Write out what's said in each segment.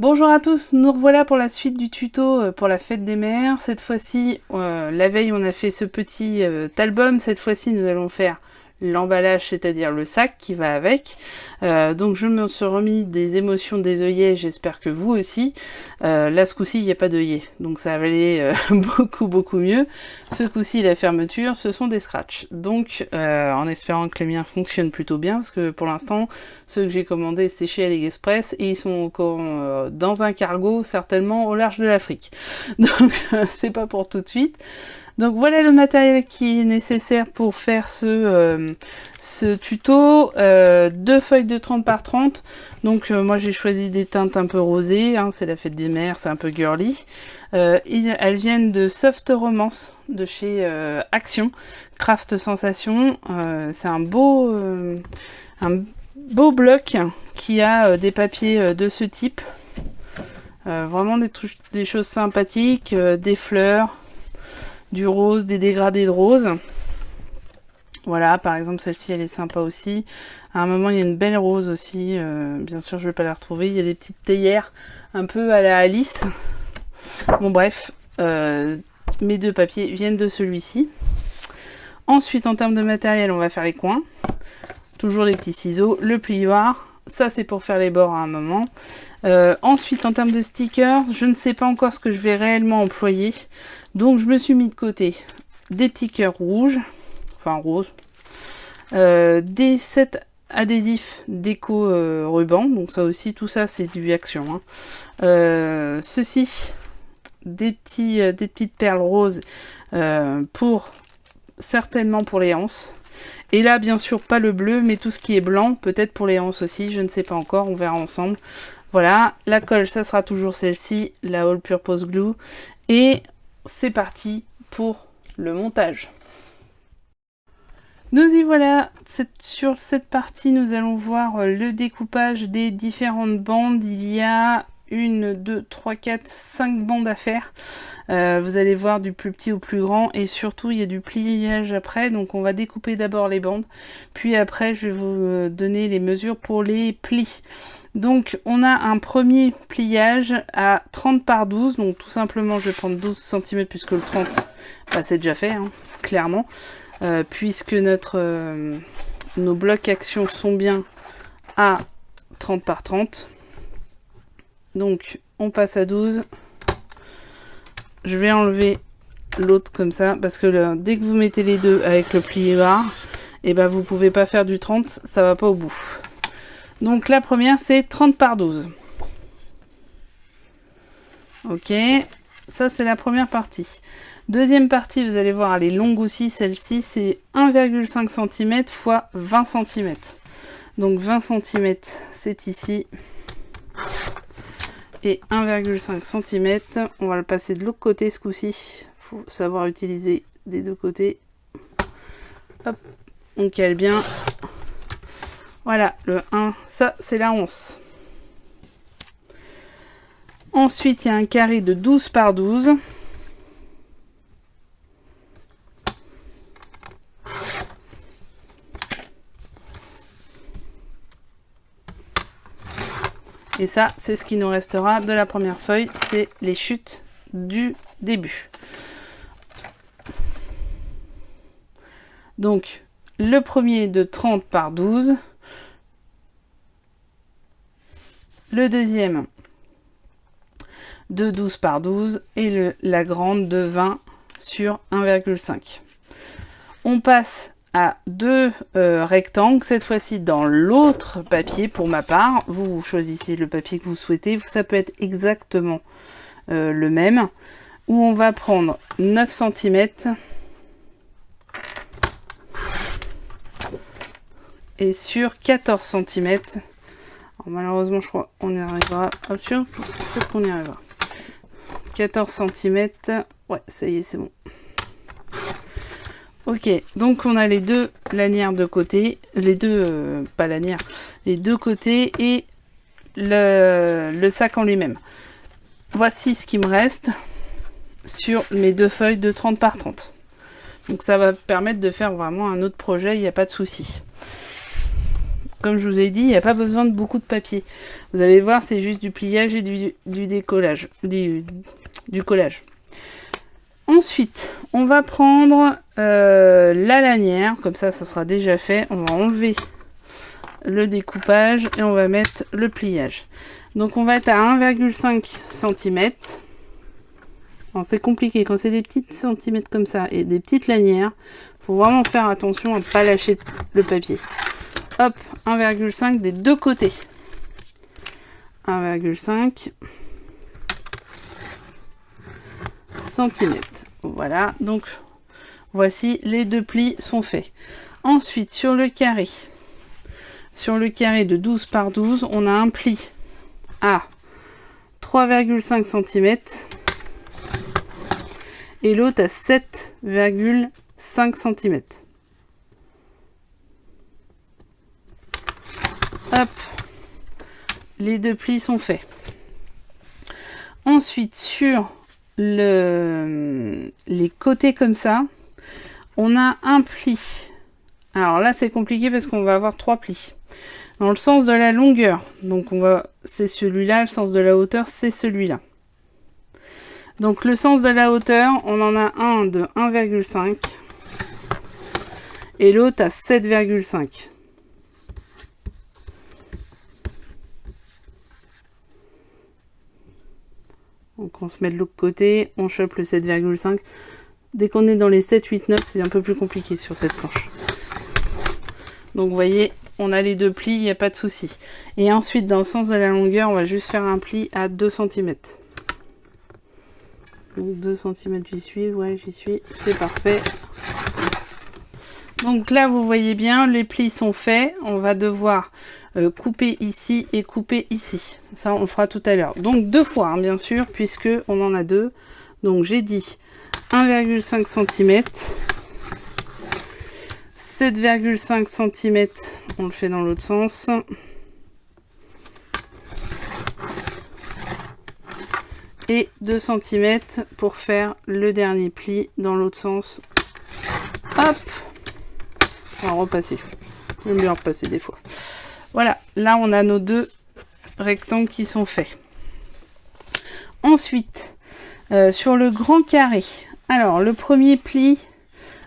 Bonjour à tous, nous revoilà pour la suite du tuto pour la fête des mères. Cette fois-ci, la veille on a fait ce petit album, cette fois-ci nous allons faire l'emballage, c'est-à-dire le sac qui va avec. Donc je me suis remis des émotions des œillets, j'espère que vous aussi. Là ce coup-ci il n'y a pas d'œillets, donc ça va aller beaucoup mieux. Ce coup-ci la fermeture, ce sont des scratchs. Donc en espérant que les miens fonctionnent plutôt bien, parce que pour l'instant ceux que j'ai commandés c'est chez AliExpress et ils sont encore dans un cargo certainement au large de l'Afrique. Donc c'est pas pour tout de suite. Donc voilà le matériel qui est nécessaire pour faire ce tuto. 2 feuilles de 30 par 30. Donc moi j'ai choisi des teintes un peu rosées, hein, c'est la fête des mères, c'est un peu girly. Elles viennent de Soft Romance de chez Action, Craft Sensation. C'est un beau bloc qui a des papiers de ce type. Vraiment des choses sympathiques, des fleurs, du rose, des dégradés de rose. Voilà, par exemple celle-ci elle est sympa aussi. À un moment il y a une belle rose aussi, bien sûr je vais pas la retrouver. Il y a des petites théières un peu à la Alice. Bon bref, mes 2 papiers viennent de celui-ci. Ensuite en termes de matériel on va faire les coins. Toujours les petits ciseaux, le plioir. Ça c'est pour faire les bords à un moment. Ensuite en termes de stickers, je ne sais pas encore ce que je vais réellement employer. Donc je me suis mis de côté des petits cœurs rouges, enfin roses, des sets adhésifs déco ruban, donc ça aussi tout ça c'est du Action. Hein. Ceci, des petites perles roses certainement pour les anses. Et là bien sûr pas le bleu mais tout ce qui est blanc, peut-être pour les anses aussi, je ne sais pas encore, on verra ensemble. Voilà, la colle ça sera toujours celle-ci, la All Purpose Glue. Et c'est parti pour le montage. Nous y voilà, sur cette partie nous allons voir le découpage des différentes bandes. Il y a 1, 2, 3, 4, 5 bandes à faire. Vous allez voir du plus petit au plus grand et surtout il y a du pliage après. Donc on va découper d'abord les bandes, puis après je vais vous donner les mesures pour les plis. Donc on a un premier pliage à 30 par 12, donc tout simplement je vais prendre 12 cm puisque le 30 bah, c'est déjà fait, hein, clairement, puisque nos blocs Action sont bien à 30 par 30. Donc on passe à 12. Je vais enlever l'autre comme ça, parce que dès que vous mettez les deux avec le plioir, et ben vous pouvez pas faire du 30, ça va pas au bout. Donc la première c'est 30 par 12. Ok, ça c'est la première partie. Deuxième partie, vous allez voir, elle est longue aussi, celle-ci c'est 1,5 cm x 20 cm. Donc 20 cm c'est ici. Et 1,5 cm, on va le passer de l'autre côté ce coup-ci. Faut savoir utiliser des deux côtés. Hop, on cale bien. Voilà, le 1, ça c'est la once. Ensuite, il y a un carré de 12 par 12. Et ça, c'est ce qui nous restera de la première feuille, c'est les chutes du début. Donc, le premier de 30 par 12. Le deuxième de 12 par 12 et la grande de 20 sur 1,5. On passe à 2 rectangles, cette fois-ci dans l'autre papier pour ma part. Vous choisissez le papier que vous souhaitez, ça peut être exactement le même, où on va prendre 9 cm et sur 14 cm. Alors, malheureusement je crois qu'on y arrivera. Hop, peut-être qu'on y arrivera. 14 cm, ouais ça y est c'est bon. Ok, donc on a les deux lanières de côté, les deux, pas lanières, les deux côtés et le sac en lui-même. Voici ce qui me reste sur mes 2 feuilles de 30 par 30. Donc ça va permettre de faire vraiment un autre projet, il n'y a pas de souci. comme je vous ai dit, il n'y a pas besoin de beaucoup de papier. Vous allez voir, c'est juste du pliage et du décollage, du collage. Ensuite, on va prendre la lanière, comme ça sera déjà fait. On va enlever le découpage et on va mettre le pliage. Donc on va être à 1,5 cm. C'est compliqué quand c'est des petites centimètres comme ça et des petites lanières. Faut vraiment faire attention à ne pas lâcher le papier. Hop, 1,5 des deux côtés. 1,5 cm. Voilà, donc voici les deux plis sont faits. Ensuite, sur le carré de 12 par 12, on a un pli à 3,5 cm et l'autre à 7,5 cm. Hop, les deux plis sont faits. Ensuite, sur les côtés comme ça, on a un pli. Alors là, c'est compliqué parce qu'on va avoir 3 plis. Dans le sens de la longueur, donc c'est celui-là, le sens de la hauteur, c'est celui-là. Donc le sens de la hauteur, on en a un de 1,5 et l'autre à 7,5. Donc on se met de l'autre côté, on chope le 7,5. Dès qu'on est dans les 7, 8, 9, c'est un peu plus compliqué sur cette planche. Donc vous voyez, on a les deux plis, il n'y a pas de souci. Et ensuite, dans le sens de la longueur, on va juste faire un pli à 2 cm. Donc 2 cm, j'y suis, ouais, j'y suis, c'est parfait. Donc là, vous voyez bien, les plis sont faits. On va devoir couper ici et couper ici. Ça, on le fera tout à l'heure. Donc 2 fois, hein, bien sûr, puisque on en a 2. Donc j'ai dit 1,5 cm. 7,5 cm, on le fait dans l'autre sens. Et 2 cm pour faire le dernier pli dans l'autre sens. Hop! On va repasser. J'aime bien repasser des fois. Voilà, là on a nos deux rectangles qui sont faits. Ensuite, sur le grand carré, alors le premier pli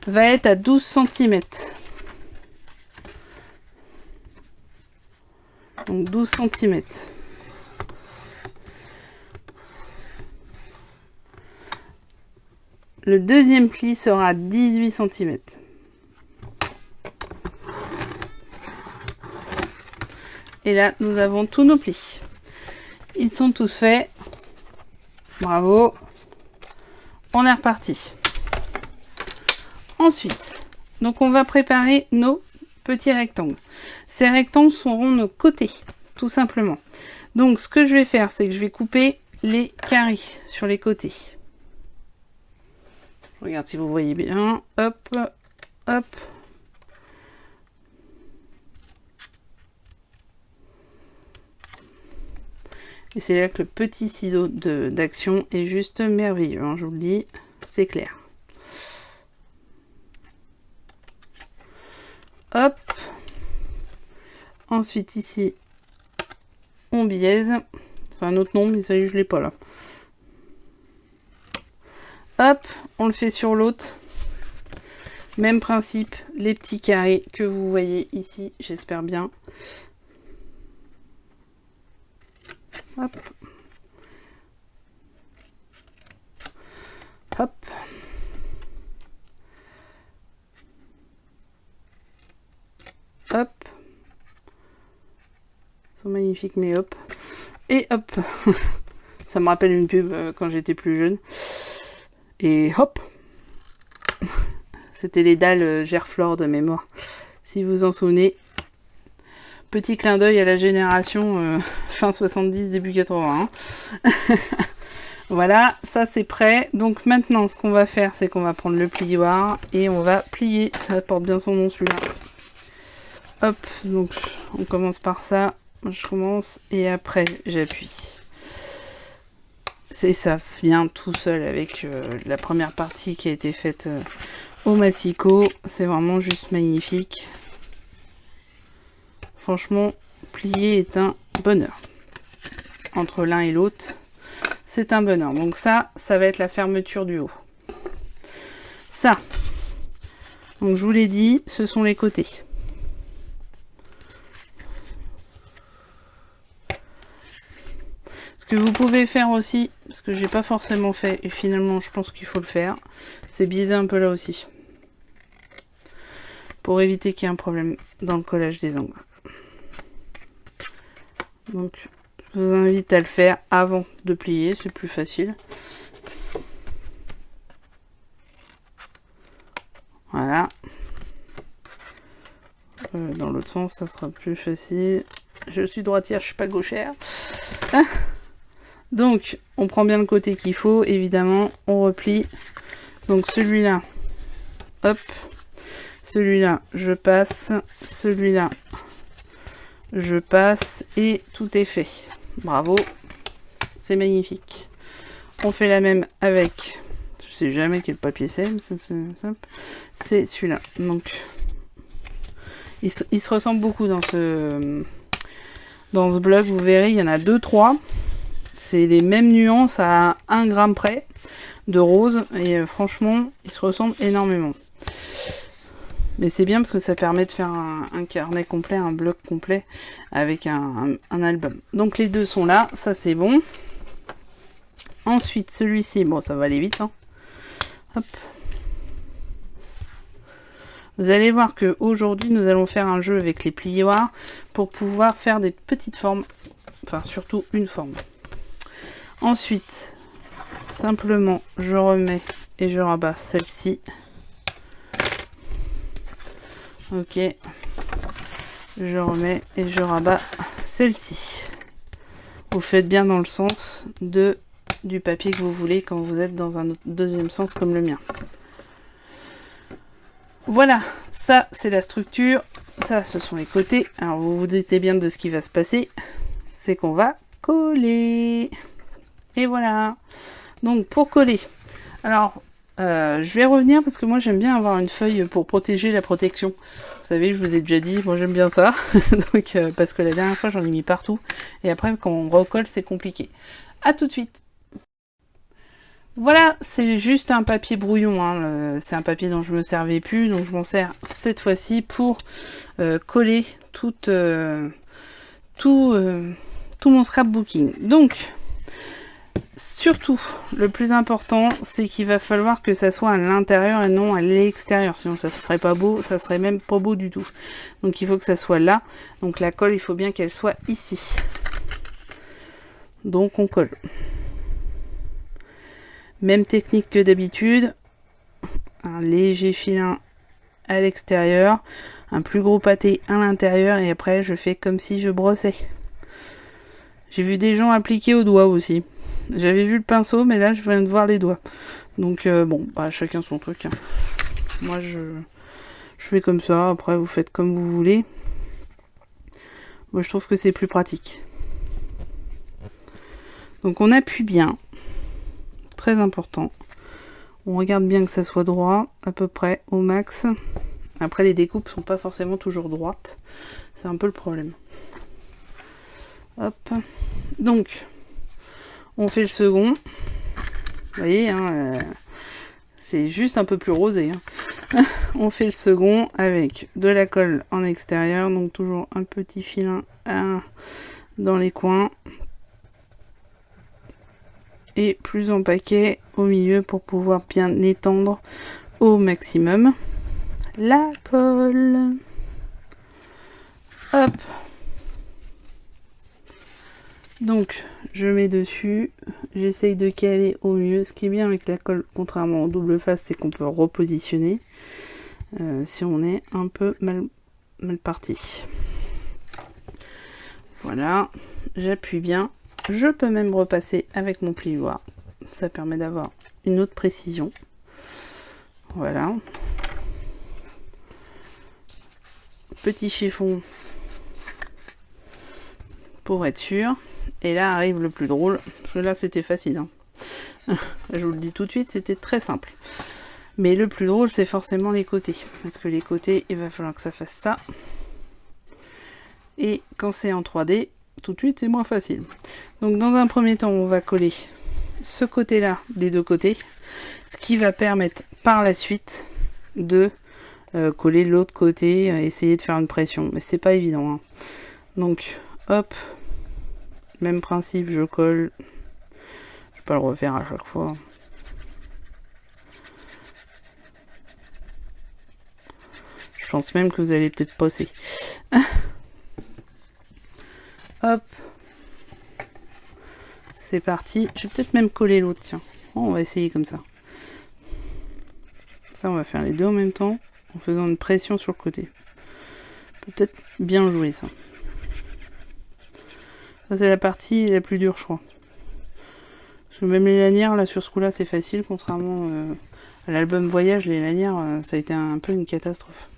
va être à 12 cm. Donc 12 cm. Le deuxième pli sera à 18 cm. Et là, nous avons tous nos plis. Ils sont tous faits. Bravo. On est reparti. Ensuite, donc on va préparer nos petits rectangles. Ces rectangles seront nos côtés, tout simplement. Donc ce que je vais faire, c'est que je vais couper les carrés sur les côtés. Je regarde si vous voyez bien. Hop, hop. Et c'est là que le petit ciseau d'action est juste merveilleux, hein, je vous le dis, c'est clair. Hop. Ensuite ici, on biaise. C'est un autre nom, mais ça y est, je l'ai pas là. Hop, on le fait sur l'autre. Même principe, les petits carrés que vous voyez ici, j'espère bien. Hop. Hop. Hop. Ils sont magnifiques, mais hop. Et hop. Ça me rappelle une pub quand j'étais plus jeune. Et hop. C'était les dalles Gerflor de mémoire. Si vous vous en souvenez. Petit clin d'œil à la génération fin 70, début 80. Hein. Voilà, ça c'est prêt. Donc maintenant, ce qu'on va faire, c'est qu'on va prendre le plioir et on va plier. Ça porte bien son nom celui-là. Hop, donc on commence par ça. Je commence et après j'appuie. C'est ça vient tout seul avec la première partie qui a été faite au massicot. C'est vraiment juste magnifique. Franchement, plier est un bonheur. Entre l'un et l'autre, c'est un bonheur. Donc ça va être la fermeture du haut. Ça, donc je vous l'ai dit, ce sont les côtés. Ce que vous pouvez faire aussi, parce que j'ai pas forcément fait, et finalement je pense qu'il faut le faire, c'est biaiser un peu là aussi. Pour éviter qu'il y ait un problème dans le collage des angles. Donc je vous invite à le faire avant de plier, c'est plus facile. Voilà. Dans l'autre sens, ça sera plus facile. Je suis droitière, je suis pas gauchère. Donc, on prend bien le côté qu'il faut, évidemment, on replie. Donc celui-là, hop, celui-là, je passe, celui-là, je passe, et tout est fait. Bravo, c'est magnifique. On fait la même avec, je sais jamais quel papier c'est celui-là. Donc, il se ressemble beaucoup dans ce blog, vous verrez, il y en a 2-3. C'est les mêmes nuances à 1 gramme près de rose, et franchement, ils se ressemblent énormément. Mais c'est bien parce que ça permet de faire un carnet complet, un bloc complet avec un album. Donc les deux sont là, ça c'est bon. Ensuite, celui-ci, bon ça va aller vite, hein. Hop. Vous allez voir que aujourd'hui nous allons faire un jeu avec les plioirs pour pouvoir faire des petites formes, enfin surtout une forme. Ensuite, simplement je remets et je rabats celle-ci. Ok, je remets et je rabats celle-ci. Vous faites bien dans le sens du papier que vous voulez quand vous êtes dans un deuxième sens comme le mien. Voilà, ça c'est la structure, ça ce sont les côtés. Alors vous vous doutez bien de ce qui va se passer, c'est qu'on va coller. Et voilà. Donc pour coller, alors je vais revenir parce que moi j'aime bien avoir une feuille pour protéger la protection. Vous savez, je vous ai déjà dit, moi j'aime bien ça. Donc parce que la dernière fois j'en ai mis partout et après quand on recolle c'est compliqué. À tout de suite. Voilà, c'est juste un papier brouillon, hein. C'est un papier dont je me servais plus, donc je m'en sers cette fois-ci pour coller tout mon scrapbooking. Donc, surtout, le plus important, c'est qu'il va falloir que ça soit à l'intérieur et non à l'extérieur, sinon ça se ferait pas beau, ça serait même pas beau du tout. Donc il faut que ça soit là, donc la colle, il faut bien qu'elle soit ici. Donc on colle. Même technique que d'habitude, un léger filin à l'extérieur, un plus gros pâté à l'intérieur et après je fais comme si je brossais. J'ai vu des gens appliquer aux doigts aussi. J'avais vu le pinceau mais là je viens de voir les doigts. Donc bon, bah, chacun son truc. Hein. Moi je fais comme ça, après vous faites comme vous voulez. Moi je trouve que c'est plus pratique. Donc on appuie bien. Très important. On regarde bien que ça soit droit, à peu près au max. Après les découpes sont pas forcément toujours droites. C'est un peu le problème. Hop. Donc, on fait le second. Vous voyez, hein, c'est juste un peu plus rosé. Hein. On fait le second avec de la colle en extérieur. Donc toujours un petit filin dans les coins. Et plus en paquet au milieu pour pouvoir bien étendre au maximum la colle. Hop. Donc je mets dessus, j'essaye de caler au mieux. Ce qui est bien avec la colle, contrairement au double face, c'est qu'on peut repositionner si on est un peu mal parti. Voilà, j'appuie bien. Je peux même repasser avec mon plioir. Ça permet d'avoir une autre précision. Voilà. Petit chiffon pour être sûr. Et là arrive le plus drôle. Parce que là c'était facile. Hein. Je vous le dis tout de suite, c'était très simple. Mais le plus drôle c'est forcément les côtés. Parce que les côtés, il va falloir que ça fasse ça. Et quand c'est en 3D, tout de suite c'est moins facile. Donc dans un premier temps, on va coller ce côté-là des deux côtés, ce qui va permettre par la suite de coller l'autre côté, essayer de faire une pression, mais c'est pas évident, hein. Donc hop, même principe, je colle, je vais pas le refaire à chaque fois. Je pense même que vous allez peut-être passer. Hop, c'est parti. Je vais peut-être même coller l'autre, tiens. Oh, on va essayer comme ça. Ça, on va faire les deux en même temps, en faisant une pression sur le côté. Peut-être bien jouer ça. Ça, c'est la partie la plus dure, je crois. Parce que même les lanières, là, sur ce coup-là, c'est facile, contrairement à l'album Voyage, les lanières, ça a été un peu une catastrophe.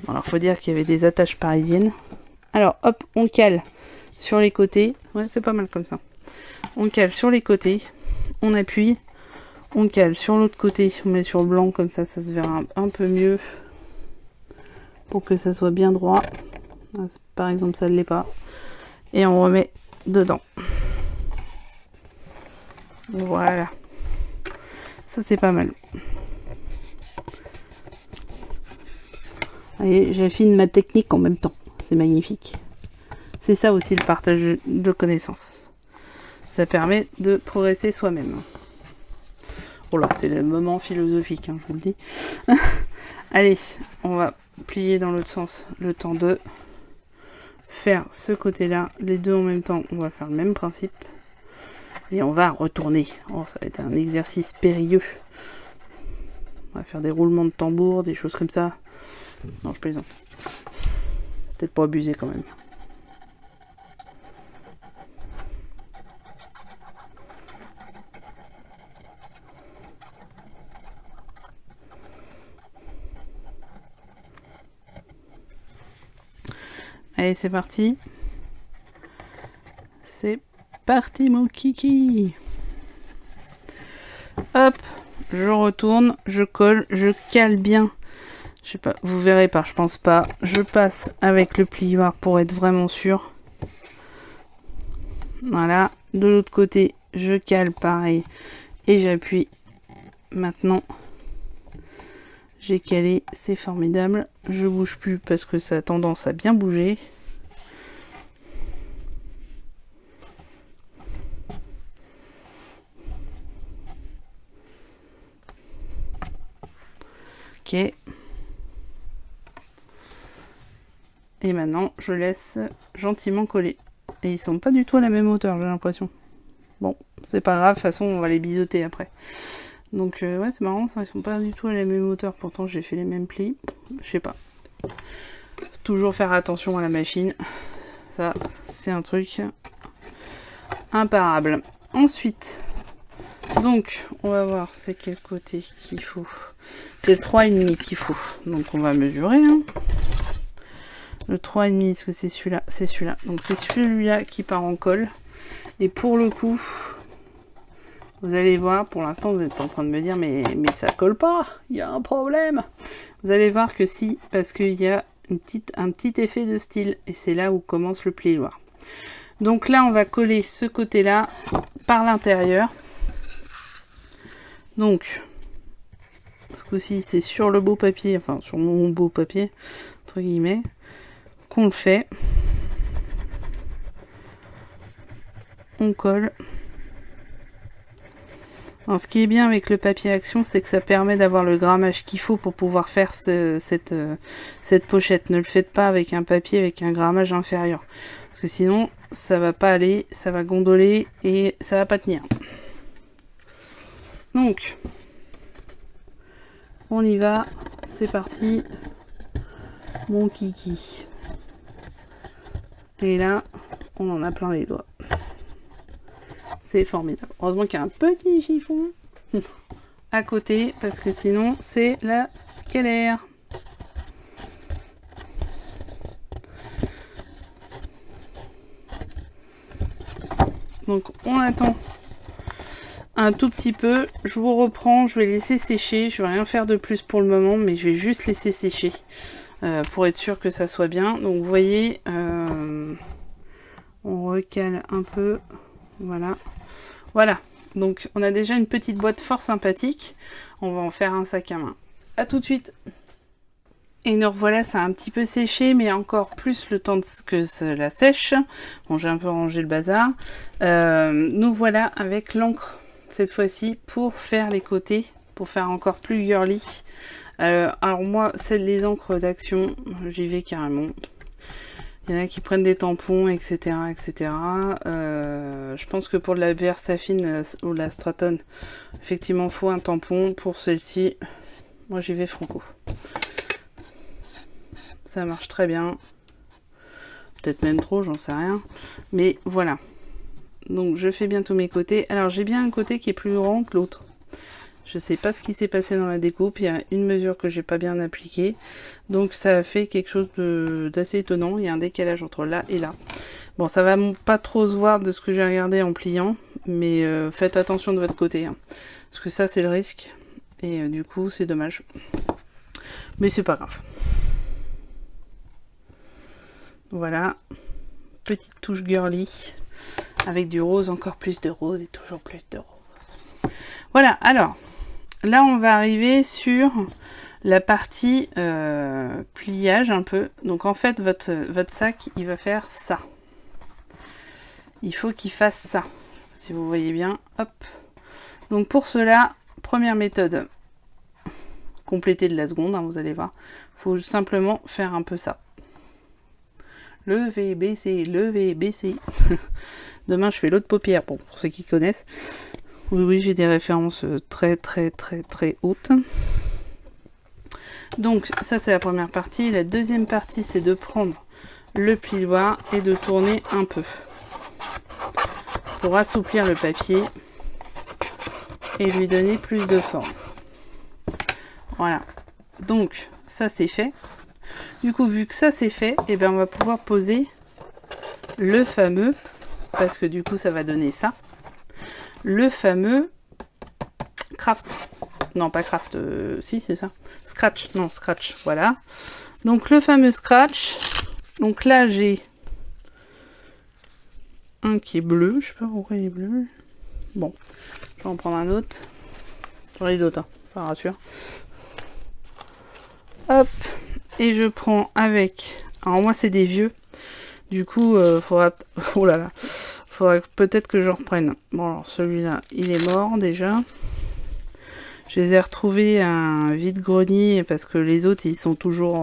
Alors, faut dire qu'il y avait des attaches parisiennes. Alors, hop, on cale sur les côtés. Ouais, c'est pas mal comme ça. On cale sur les côtés, on appuie, on cale sur l'autre côté, on met sur le blanc, comme ça, ça se verra un peu mieux. Pour que ça soit bien droit. Par exemple, ça ne l'est pas. Et on remet dedans. Voilà. Ça, c'est pas mal. Et j'affine ma technique en même temps. C'est magnifique. C'est ça aussi le partage de connaissances. Ça permet de progresser soi-même. Oh là, c'est le moment philosophique, hein, je vous le dis. Allez, on va plier dans l'autre sens le temps de faire ce côté-là. Les deux en même temps, on va faire le même principe. Et on va retourner. Oh, ça va être un exercice périlleux. On va faire des roulements de tambour, des choses comme ça. Non, je plaisante. Peut-être pas abuser quand même. Allez, c'est parti. C'est parti, mon kiki. Hop, je retourne, je colle, je cale bien. Je sais pas, vous verrez pas, je pense pas. Je passe avec le plioir pour être vraiment sûr. Voilà, de l'autre côté, je cale pareil et j'appuie. Maintenant, j'ai calé, c'est formidable. Je bouge plus parce que ça a tendance à bien bouger. Ok. Et maintenant, je laisse gentiment coller. Et ils sont pas du tout à la même hauteur, j'ai l'impression. Bon, c'est pas grave, de toute façon, on va les biseauter après. Donc, ouais, c'est marrant, ça, ils sont pas du tout à la même hauteur. Pourtant, j'ai fait les mêmes plis. Je sais pas. Toujours faire attention à la machine. Ça, c'est un truc imparable. Ensuite, donc, on va voir c'est quel côté qu'il faut. C'est le 3,5 qu'il faut. Donc, on va mesurer, hein. Le 3,5, est-ce que c'est celui-là? C'est celui-là. Donc c'est celui-là qui part en colle. Et pour le coup, vous allez voir, pour l'instant vous êtes en train de me dire mais ça colle pas, il y a un problème. Vous allez voir que si, parce qu'il y a un petit effet de style. Et c'est là où commence le plioir. Donc là on va coller ce côté-là par l'intérieur. Donc, ce coup-ci c'est sur le beau papier, enfin sur mon beau papier, entre guillemets. On le fait, on colle. Alors, ce qui est bien avec le papier action, c'est que ça permet d'avoir le grammage qu'il faut pour pouvoir faire cette pochette. Ne le faites pas avec un papier avec un grammage inférieur, parce que sinon ça va pas aller, ça va gondoler et ça va pas tenir. Donc on y va, c'est parti, mon kiki. Et là, on en a plein les doigts. C'est formidable. Heureusement qu'il y a un petit chiffon à côté, parce que sinon, c'est la galère. Donc, on attend un tout petit peu. Je vous reprends, je vais laisser sécher. Je vais rien faire de plus pour le moment, mais je vais juste laisser sécher pour être sûr que ça soit bien. Donc vous voyez, on recale un peu. Voilà. Voilà. Donc on a déjà une petite boîte fort sympathique. On va en faire un sac à main. À tout de suite. Et nous revoilà, ça a un petit peu séché, mais encore plus le temps que cela sèche. Bon, j'ai un peu rangé le bazar. Nous voilà avec l'encre, cette fois-ci, pour faire les côtés, pour faire encore plus girly. Alors moi, les encres d'Action, j'y vais carrément. Il y en a qui prennent des tampons, etc. etc. Je pense que pour de la Versafine ou la Straton, effectivement, il faut un tampon. Pour celle-ci, moi j'y vais franco. Ça marche très bien. Peut-être même trop, j'en sais rien. Mais voilà. Donc je fais bientôt mes côtés. Alors j'ai bien un côté qui est plus grand que l'autre. Je sais pas ce qui s'est passé dans la découpe. Il y a une mesure que j'ai pas bien appliquée. Donc ça fait quelque chose d'assez étonnant. Il y a un décalage entre là et là. Bon, ça va pas trop se voir de ce que j'ai regardé en pliant. Mais faites attention de votre côté. Hein, parce que ça c'est le risque. Et du coup c'est dommage. Mais c'est pas grave. Voilà, petite touche girly, avec du rose, encore plus de rose et toujours plus de rose. Voilà, alors, là on va arriver sur la partie pliage un peu. Donc en fait, votre sac, il va faire ça. Il faut qu'il fasse ça, si vous voyez bien, hop. Donc pour cela, première méthode, compléter de la seconde, hein, vous allez voir. Il faut simplement faire un peu ça. Lever, baisser, lever, baisser. Demain, je fais l'autre paupière, bon, pour ceux qui connaissent. Oui, oui, j'ai des références très, très, très, très hautes. Donc, ça, c'est la première partie. La deuxième partie, c'est de prendre le plioir et de tourner un peu. Pour assouplir le papier et lui donner plus de forme. Voilà. Donc, ça, c'est fait. Du coup, vu que ça c'est fait, et ben on va pouvoir poser le fameux, parce que du coup ça va donner ça, le fameux craft. Non, pas craft, si c'est ça. Scratch, non, scratch, voilà. Donc le fameux scratch. Donc là j'ai un qui est bleu, je sais pas pourquoi il est bleu. Bon, je vais en prendre un autre. J'en ai d'autres, hein, ça rassure. Hop. Et je prends avec... Alors moi c'est des vieux. Du coup, faudra... Oh là là. Faudra peut-être que j'en reprenne. Bon alors celui-là, il est mort déjà. Je les ai retrouvés à un vide-grenier parce que les autres, ils sont toujours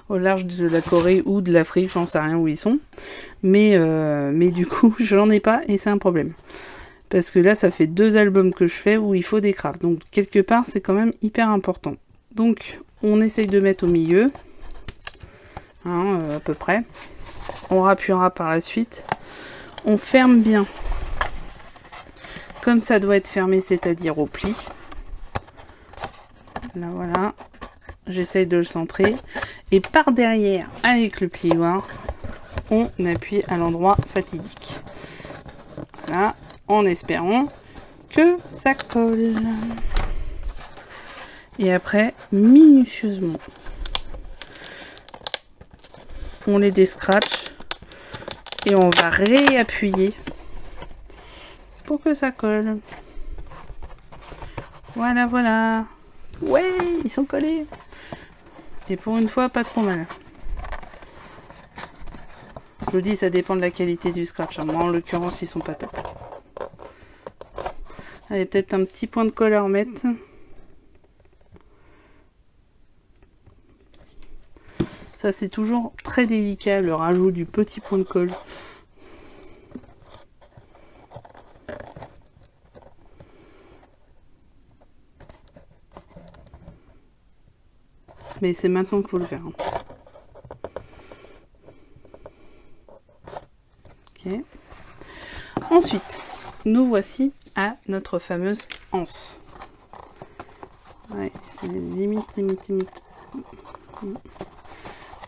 au large de la Corée ou de l'Afrique. J'en sais rien où ils sont. Mais du coup, je n'en ai pas et c'est un problème. Parce que là, ça fait 2 albums que je fais où il faut des crafts. Donc quelque part, c'est quand même hyper important. Donc, on essaye de mettre au milieu, hein, à peu près. On rappuiera par la suite. On ferme bien, comme ça doit être fermé, c'est-à-dire au pli. Là, voilà. J'essaye de le centrer. Et par derrière, avec le plioir, on appuie à l'endroit fatidique. Voilà, en espérant que ça colle. Et après, minutieusement, on les descratche et on va réappuyer pour que ça colle. Voilà, voilà. Ouais, ils sont collés. Et pour une fois, pas trop mal. Je vous dis, ça dépend de la qualité du scratch. Moi, en l'occurrence, ils sont pas top. Allez, peut-être un petit point de colle à remettre. Ça, c'est toujours très délicat, le rajout du petit point de colle. Mais c'est maintenant qu'il faut le faire. Ok. Ensuite, nous voici à notre fameuse anse. Ouais, c'est limite.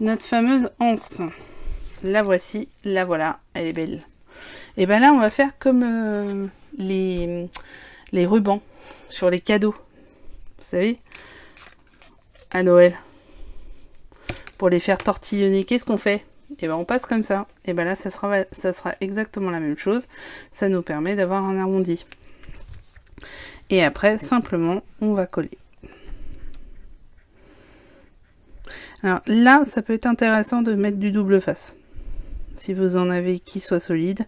Notre fameuse anse. La voici, la voilà, elle est belle. Et ben là, on va faire comme les rubans sur les cadeaux. Vous savez, à Noël. Pour les faire tortillonner, qu'est-ce qu'on fait? Et ben on passe comme ça. Et ben là, ça sera exactement la même chose. Ça nous permet d'avoir un arrondi. Et après, simplement, on va coller. Alors là, ça peut être intéressant de mettre du double face. Si vous en avez qui soit solide.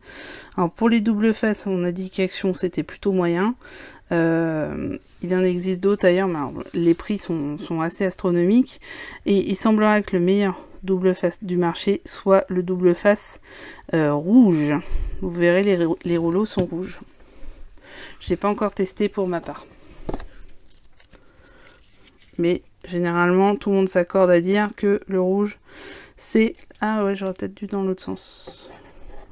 Alors pour les double faces, on a dit qu'Action c'était plutôt moyen. Il en existe d'autres d'ailleurs, mais alors, les prix sont assez astronomiques. Et il semblerait que le meilleur double face du marché soit le double face rouge. Vous verrez, les rouleaux sont rouges. Je l'ai pas encore testé pour ma part. Mais généralement, tout le monde s'accorde à dire que le rouge, c'est... Ah ouais, j'aurais peut-être dû dans l'autre sens.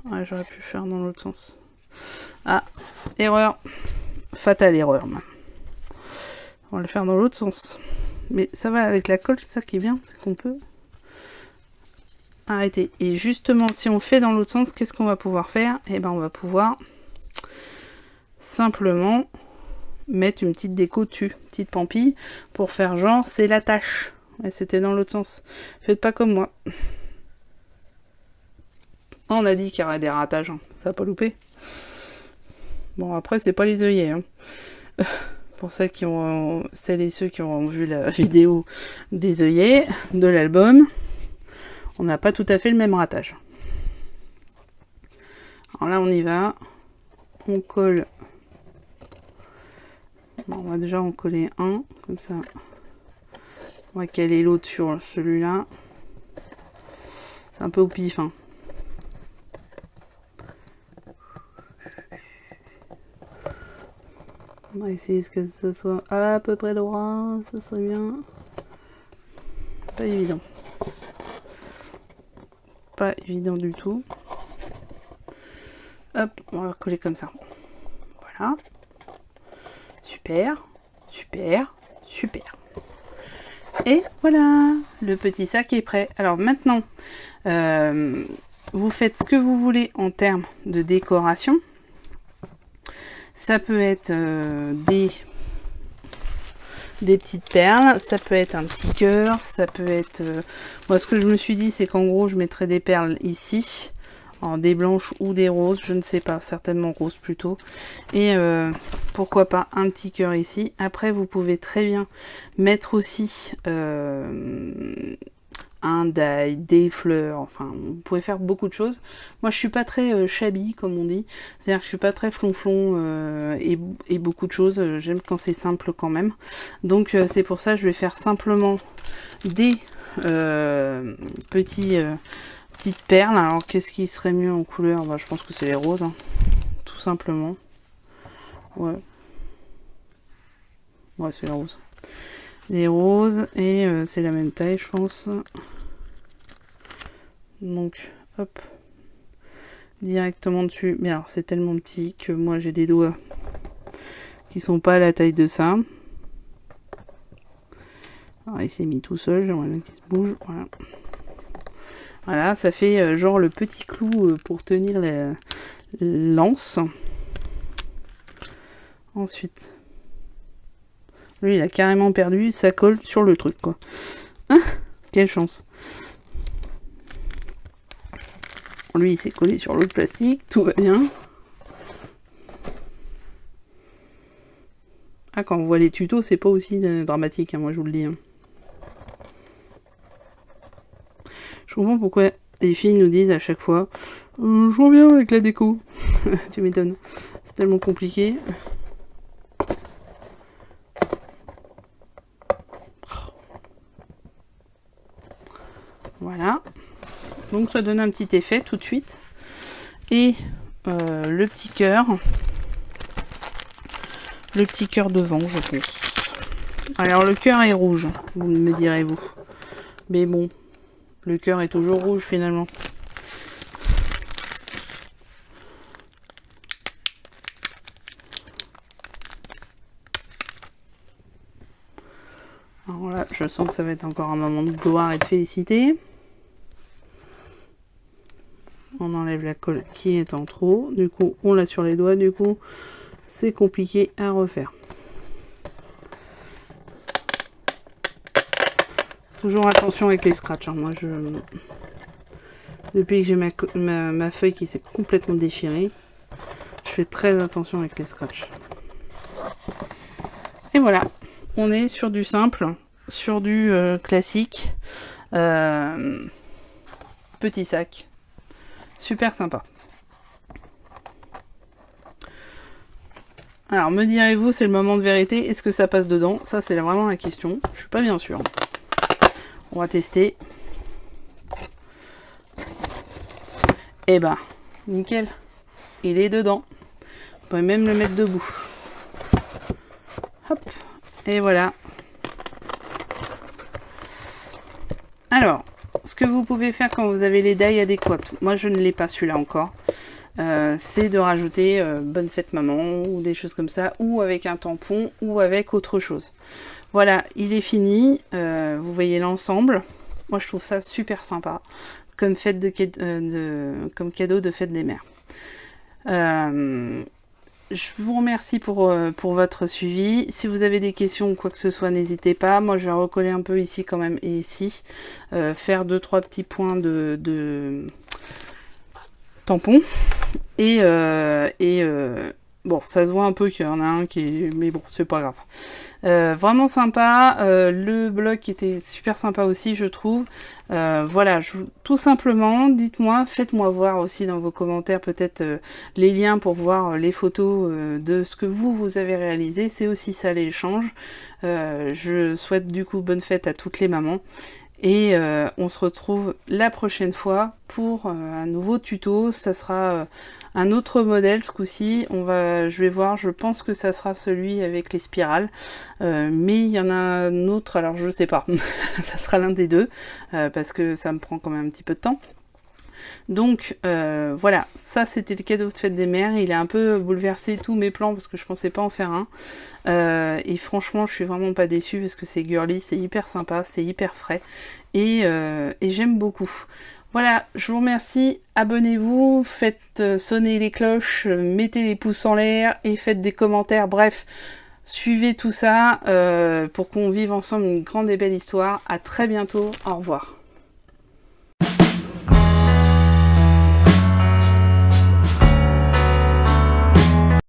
Ouais, j'aurais pu faire dans l'autre sens. Ah, erreur. Fatale erreur. On va le faire dans l'autre sens. Mais ça va avec la colle, c'est ça qui est bien, c'est qu'on peut arrêter. Et justement, si on fait dans l'autre sens, qu'est-ce qu'on va pouvoir faire? Eh ben, on va pouvoir simplement mettre une petite déco dessus, une petite pampille, pour faire genre, c'est la tâche. Et c'était dans l'autre sens. Faites pas comme moi. On a dit qu'il y aurait des ratages, hein. Ça va pas louper. Bon, après, c'est pas les œillets. Hein. Pour celles et ceux qui ont vu la vidéo des œillets de l'album, on n'a pas tout à fait le même ratage. Alors là, on y va. On colle. Bon, on va déjà en coller un, comme ça. On va caler l'autre sur celui-là. C'est un peu au pif, hein. On va essayer que ça soit à peu près droit, ça serait bien. Pas évident. Pas évident du tout. Hop, on va coller comme ça. Voilà. Super, super, super. Et voilà, le petit sac est prêt. Alors maintenant, vous faites ce que vous voulez en termes de décoration. Ça peut être des petites perles, ça peut être un petit cœur, ça peut être... moi, ce que je me suis dit, c'est qu'en gros, je mettrais des perles ici, en des blanches ou des roses, je ne sais pas, certainement roses plutôt. Et pourquoi pas un petit cœur ici. Après, vous pouvez très bien mettre aussi un die, des fleurs, enfin, vous pouvez faire beaucoup de choses. Moi, je suis pas très shabby, comme on dit. C'est-à-dire que je suis pas très flonflon et beaucoup de choses. J'aime quand c'est simple quand même. Donc, c'est pour ça que je vais faire simplement des petites perles. Alors, qu'est-ce qui serait mieux en couleur? Bah, je pense que c'est les roses, hein, tout simplement. Ouais. Ouais, c'est les roses. Les roses, et c'est la même taille, je pense. Donc, hop, directement dessus. Mais alors, c'est tellement petit que moi, j'ai des doigts qui sont pas à la taille de ça. Alors, il s'est mis tout seul, j'aimerais bien qu'il se bouge. Voilà. Voilà, ça fait genre le petit clou pour tenir la lance. Ensuite, lui, il a carrément perdu, ça colle sur le truc, quoi. Hein, quelle chance. Lui, il s'est collé sur l'autre plastique, tout va bien. Ah, quand on voit les tutos, c'est pas aussi dramatique, hein, moi je vous le dis. Hein. Je comprends pourquoi les filles nous disent à chaque fois je reviens avec la déco. Tu m'étonnes. C'est tellement compliqué. Voilà. Donc ça donne un petit effet tout de suite. Et le petit cœur. Le petit cœur devant, je pense. Alors le cœur est rouge, vous me direz-vous. Mais bon, le cœur est toujours rouge finalement. Alors là, je sens que ça va être encore un moment de gloire et de félicité. On enlève la colle qui est en trop. Du coup, on l'a sur les doigts. Du coup, c'est compliqué à refaire. Toujours attention avec les scratchs, hein. Moi, depuis que j'ai ma feuille qui s'est complètement déchirée, je fais très attention avec les scratchs. Et voilà, on est sur du simple, sur du classique. Petit sac. Super sympa. Alors, me direz-vous, c'est le moment de vérité. Est-ce que ça passe dedans? Ça, c'est vraiment la question. Je suis pas bien sûre. On va tester. Eh ben, nickel. Il est dedans. On pourrait même le mettre debout. Hop. Et voilà. Alors, ce que vous pouvez faire quand vous avez les dailles adéquates, moi je ne l'ai pas celui-là encore, c'est de rajouter bonne fête maman ou des choses comme ça, ou avec un tampon ou avec autre chose. Voilà, il est fini. Vous voyez l'ensemble. Moi je trouve ça super sympa comme fête comme cadeau de fête des mères. Je vous remercie pour votre suivi. Si vous avez des questions ou quoi que ce soit, n'hésitez pas. Moi, je vais recoller un peu ici quand même et ici. Faire 2-3 petits points de tampons. Et bon, ça se voit un peu qu'il y en a un qui est... Mais bon, c'est pas grave. Vraiment sympa. Le blog était super sympa aussi, je trouve. Voilà, tout simplement, dites-moi, faites-moi voir aussi dans vos commentaires peut-être les liens pour voir les photos de ce que vous avez réalisé. C'est aussi ça l'échange. Je souhaite du coup bonne fête à toutes les mamans. Et on se retrouve la prochaine fois pour un nouveau tuto. Ça sera un autre modèle ce coup-ci. Je vais voir, je pense que ça sera celui avec les spirales. Mais il y en a un autre, alors je sais pas. Ça sera l'un des deux, parce que ça me prend quand même un petit peu de temps. Donc voilà, ça c'était le cadeau de fête des mères. Il a un peu bouleversé tous mes plans parce que je pensais pas en faire un. Et franchement, je suis vraiment pas déçue parce que c'est girly, c'est hyper sympa, c'est hyper frais. Et j'aime beaucoup. Voilà, je vous remercie. Abonnez-vous, faites sonner les cloches, mettez les pouces en l'air et faites des commentaires. Bref, suivez tout ça pour qu'on vive ensemble une grande et belle histoire. À très bientôt. Au revoir.